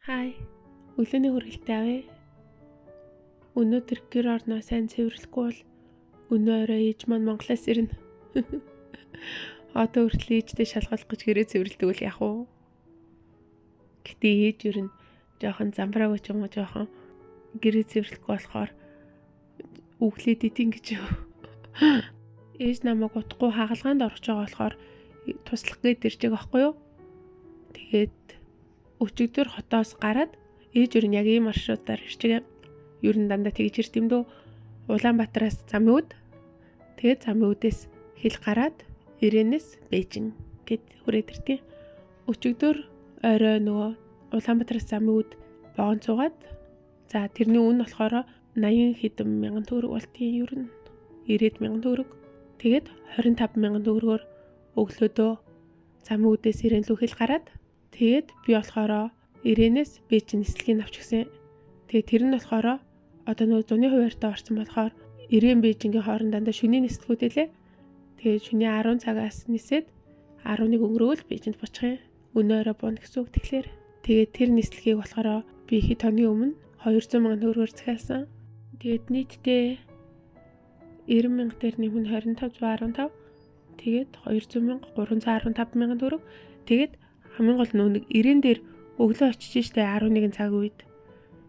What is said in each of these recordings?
Хай. Өглөөний хүрээлтэй авъя. Өнөөдөр гэр орноо сайн цэвэрлэхгүй бол өнөө орой ээж маань Монголоос ирнэ. Одоо хүртэл ээжтэй шалгалах гэж гэрээ цэвэрлэдэг үл яах вэ? Гэтэ ээж юу н жоохон замбраагүй ч юм уу жоохон гэрээ цэвэрлэхгүй болохоор өглөөд идин гэж юу. Ээж намайг утгагүй хагалгаанд орох байгаа болохоор туслах гээд ирж байгаа байхгүй юу? Тэгээд өчигдөр хотоос гараад ээж юу н яг ийм маршрутаар ирж байгаа. Юу н дандаа тэгж ирт юм дөө. Улаанбаатараас Замиуд. Тэгээд Замиудээс хил гараад Ирээнээс Бээжин гэд хүрээд иртий. Өчигдөр орой нөгөө Улаанбаатараас Замиуд богоон цугаад за тэрний үн болохоор 80 хэдэн мянган төгрөг болтгийн юу н 90 мянган төгрөг. Тэгээд 25 мянган төгрөгөөр өглөөдөө Замиудээс Ирээн рүү хил гараад тэгээд би болохоор Ирээнээс Бээжин нислэгийг авч гисэн. Тэгээд тэр нь болохоор одоо нөгөө зуны хуваарьтай орсон болохоор Ирээн Бээжингийн хооронд дандаа шөнийн нислэгүүд элэ. Тэгээд шөнийн 10 цагаас нисээд 11 өнгөрөөл Бээжинд бучих юм. Өнөө орой буна гэсэн үг. Тэгэхээр тэгээд тэр нислэгийг болохоор би хэд хоногийн өмнө 200 мянган төгрөгөөр захиалсан. Тэгээд нийтдээ 90 мянга дээр нэмэн 25,115. Тэгээд 200 мянга 315 мянган төгрөг. Тэгээд хамгийн гол нь Ирээн дээр өглөө очиж штэ 11 цаг үед.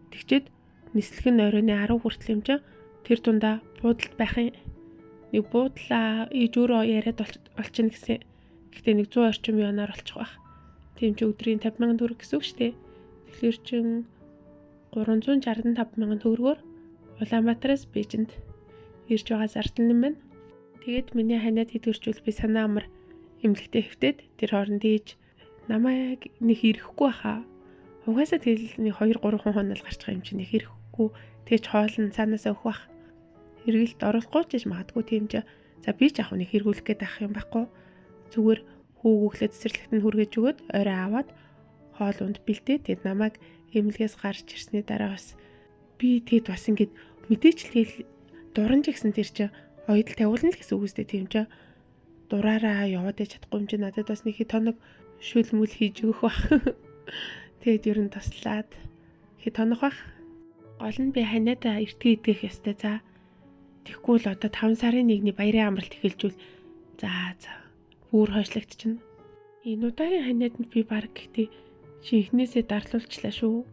Тэгчээд нислэг нь оройны 10 хүртэл юм чинь тэр дундаа буудалд байх юм. Нэг буудлаа ээж өөрөө яриад олчихно гэсэн. Гэхдээ нэг 100 орчим янаар олчих байх. Тийм ч өдрийн 50 мянган төгрөг гэсэн үг штэ. Тэгэхээр чин 365 мянган төгрөгөөр Улаанбаатараас Бээжинд ирж байгаа зардал юм байна. Тэгээд миний ханиад хэдвэрчүүл би санаа амар эмнэлэгтэй хэвтээд тэр хооронд ээж намайг нэг ирэхгүй хаа. Угаасаа тэгэл нэг 2-3 хоног гарч байгаа юм чинь нэг ирэхгүй. Тэгэж хоолн цаанаасаа өгөх бах. Хэрэгэлт оруулахгүй ч гэж магадгүй тийм ч. За би ч яг нэг хэрэгүүлэх гээд авах юм байхгүй. Зүгээр хүүгөглөө цэцэрлэгт нь хүргэж өгөөд орой аваад хоол унд бэлдээ. Тэгэд намайг эмнэлгээс гарч ирсний дараа бас би тэгэд бас ингэж мэдээч л тэгэл дуранж гисэн тэр чи оёдл тавуулна л гэсэн үг үстэй тийм ч. Дураараа яваад ич чадахгүй юм чи надад бас нэг хэд хоног шүлмүл хийж өгөх бах. Тэгэд ер нь туслаад хэд хоног бах. Гол нь би ханиадаа эртгээ идэх ёстой. За тэггүй л одоо 5 сарын 1-ний баярын амралт эхэлжүүл. За бүр хойшлогдчихно. Энэ удаагийн ханиад нь би баг гэхдээ шинхнээсээ дарлуулчлаа шүү.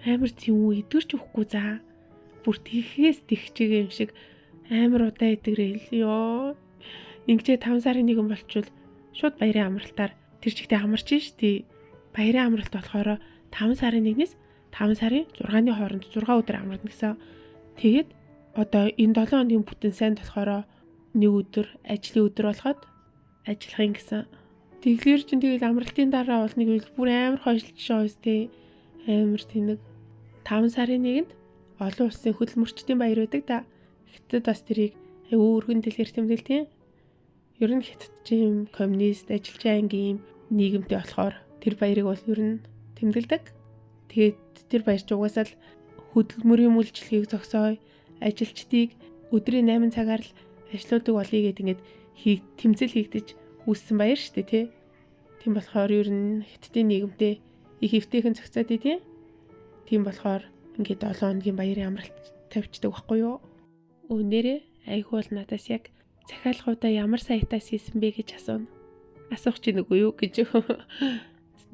Амар тийм үү идвэрч өгөхгүй за. Бүр тийхээс тэгчээг юм шиг амар удаа идэгрээл ёо. Ингээд 5 сарын 1 болчвол шууд баярын амралтаар тэр чигтээ амарч штий. Баярын амралт болохоор 5 сарын 1-ээс 5 сарын 6-ны хооронд 6 өдөр амарна гэсэн. Тэгээд одоо энэ 7 хоногийн бүтэн сайнд болохоор 1 өдөр ажлын өдөр болоход ажиллах юм гэсэн. Тэглэр чинь тэгэл амралтын дараа бол нэг бүр амар хойшлж байгаа үстэй. Амар тэнэг 5 сарын 1-нд олон улсын хөдөлмөрчдийн баяр байдаг да. Хятад бас тэрийг өргөн дэлгэр тэмдэглэдэг. Ер нь хятад чинь коммунист ажилчин ангийн нийгэмтэй болохоор тэр баярыг бол ер нь тэмдэглэдэг. Тэгээд тэр баяр ч угаасаа л хөдөлмөрийн үйлчлэгийг зогсооё. Ажилчдыг өдрийн 8 цагаар л ажлуудыг олъё гэдэг ингээд тэмцэл хийгдэж үүссэн баяр шүү дээ тий. Тийм болохоор ер нь хятадын нийгэмтэй их хөвтэйхэн зохицоод идэв. Тийм болохоор ингээд 7 хоногийн баярын амралт тавьчихдаг байхгүй юу? Өнөөрэ айхуу бол надаас яг захиалгуудаа ямар саятаас хийсэн бэ гэж асууна. Асуух чинь үгүй юу гэж.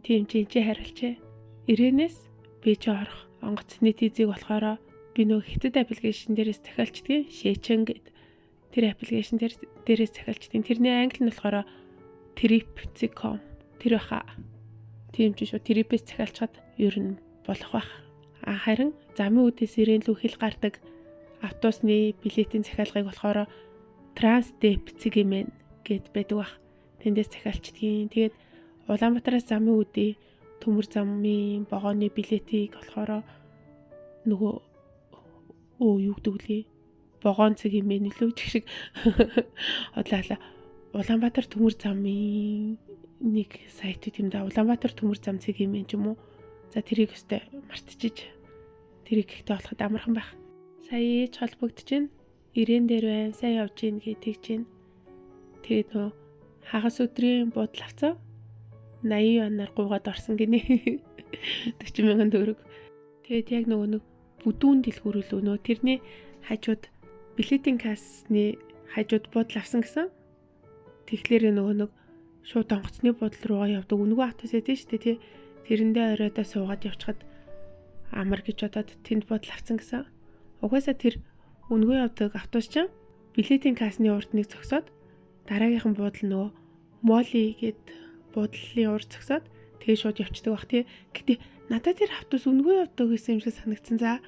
Тийм чи хариулчээ. Ирээнээс Бээжин орох онгоцны тийзийг болохоор би нөгөө хятад аппликейшн дээрээс захиалчдгийн Шээчэн гэд тэр аппликейшн дээрээс захиалчдгийн тэрний англи нь болохоор Trip.com тэр баха. Тийм ч шүү Trip-ээс захиалчаад ер нь болох бах. Харин Замиудээс Ирээн рүү хил гардаг автобусны билетийн захиалгыг болохоор Trans-Dep-Cgmen гэд байдаг бах. Тэндээс захиалчдгийн тэгээд Улаанбаатараас Замиудын төмөр замын вагоны билетийг болохоор нөгөө юу гэдэг лээ. Вагон Cgmen илүү шиг одлаа. Улаанбаатар төмөр замын нэг сайт юм да. Улаанбаатар төмөр зам Cgmen ч юм уу. За тэрийг өстэй мартчихиж. Тэрийг ихтэй болоход амархан байх. Сая ээж холбогдож байна. Ирээн дээр байна. Сайн явж гин гэж тэгж байна. Тэгээд нөө хагас өдрийн буудал авцаа. 80 янаар гуугаад орсон гинэ. 40,000 төгрөг. Тэгээд яг нөгөө нэг бүдүүн дэлгүүрүүлүү нөө тэрний хажууд билетийн кассны хажууд буудал авсан гэсэн. Тэгэхээр нөгөө нэг шууд онгоцны буудал руугаа явдаг. Үнэгүй автобус байдсан шүү дээ тий. Тэрэндээ оройдоо суугаад явчихад амар гэж бодоод тэнд буудал авсан гэсэн. Угаасаа тэр үнэгүй явдаг автобус чинь билетийн кассны урд нэг зогсоод дараагийнхан буудал нөгөө моли гэд буудлын урд зогсоод тэгээ шууд явчихдаг бах тий. Гэтэ надад тэр автобус үнэгүй явдаг гэсэн юм шиг санагдсан. За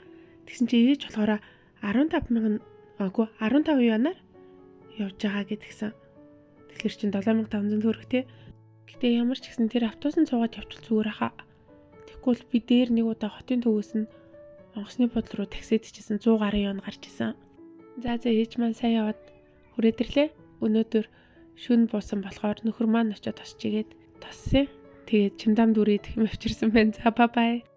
тэгсэн чи ээж болохоор 15 янаар явж байгаа гэдгсэн. Тэгэхээр чин 7500 төгрөг тий. Гэтэ ямар ч гэсэн тэр автобусын цуугаад явчихвал зүгээр хаа. Тэгвэл би дээр нэг удаа хотын төвөөс нь онгоцны буудлын руу таксид чижсэн 100 гарын явна гарч исэн. За ээж маань сайн яваад хүрээдэрлээ. Өнөөдөр шүн буусан болохоор нөхөр маань очиод тосч игээд тоссон. Тэгээд чимдам дүрээ идэх юм авчирсан байна. За бай.